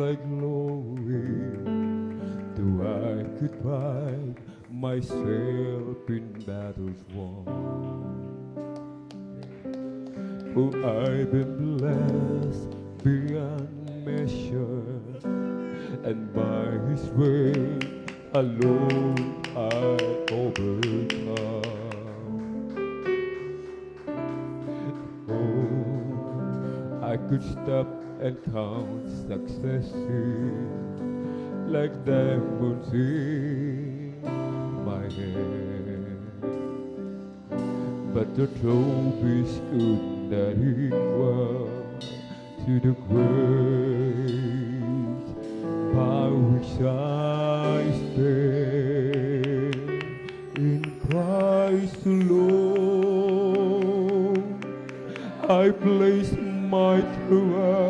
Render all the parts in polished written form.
thy glory, though I could find myself in battles won. For I've been blessed beyond measure, and by His way alone I overcome. Oh, I could stop and count successes like diamonds in my hand, but the trophies could not equal to the grace by which I stand in Christ alone. I place my trust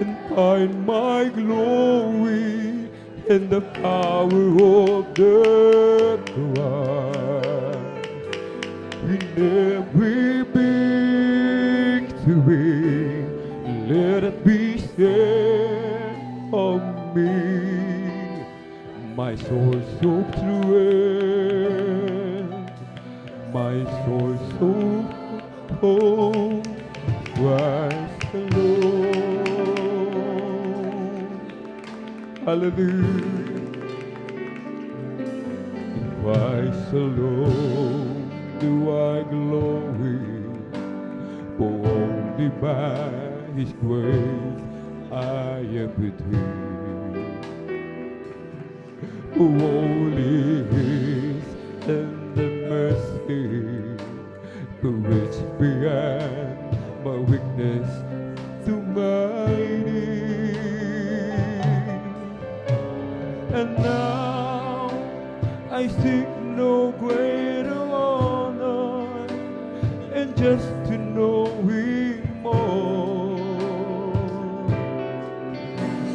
and find my glory in the power of the cross. In every victory, let it be said of me, my source of strength, my source of hope, Christ alone. Hallelujah. In Christ alone do I glory, for only by His grace I am redeemed. For only His tender mercy could reach beyond my weakness to my need. And now I seek no greater honor, and just to know Him more,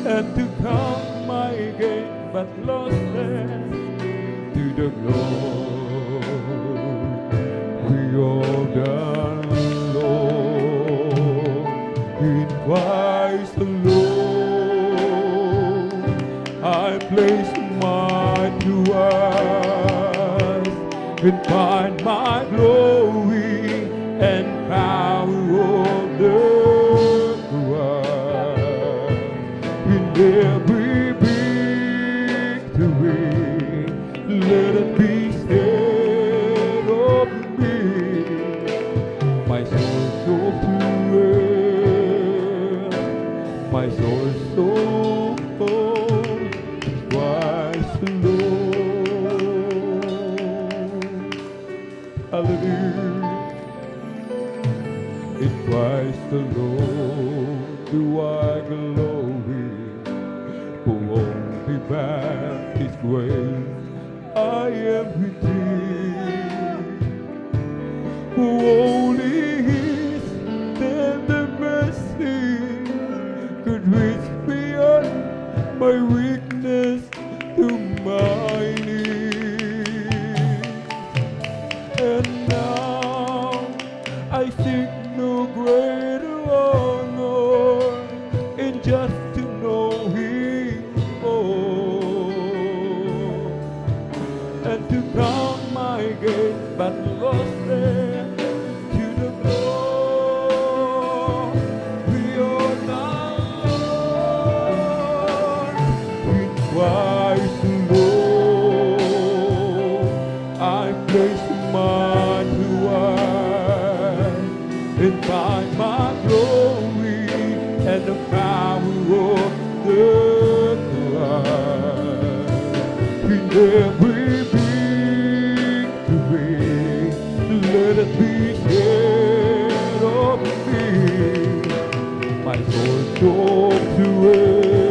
and to count my gain but losses to the glory of the Lord. In Christ alone I place my trust and find my glory and power of the cross. In every victory, let it be said of me, my source of strength, my source of hope, Christ alone. Hallelujah. In Christ alone do I glory, for only by His grace I am redeemed. For only His tender mercy could reach beyond my weakness to my need. And now I seek no greater honor, in just to know Him more, and to count my gain but losses to the glory of the Lord. In Christ alone I place my trust and find my glory and the power of the cross. In every victory, let it be said of me, my source of strength,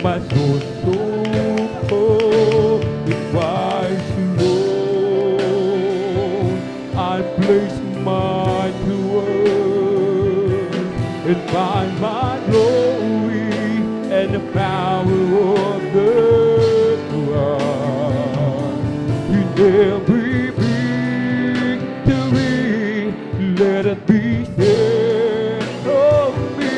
my source of hope. In Christ alone I place my trust and find my glory and the power of the cross. In every victory, let it be said of me,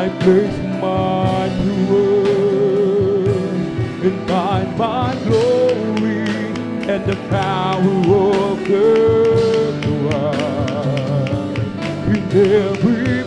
I place my trust and find my glory and the power of the cross. In every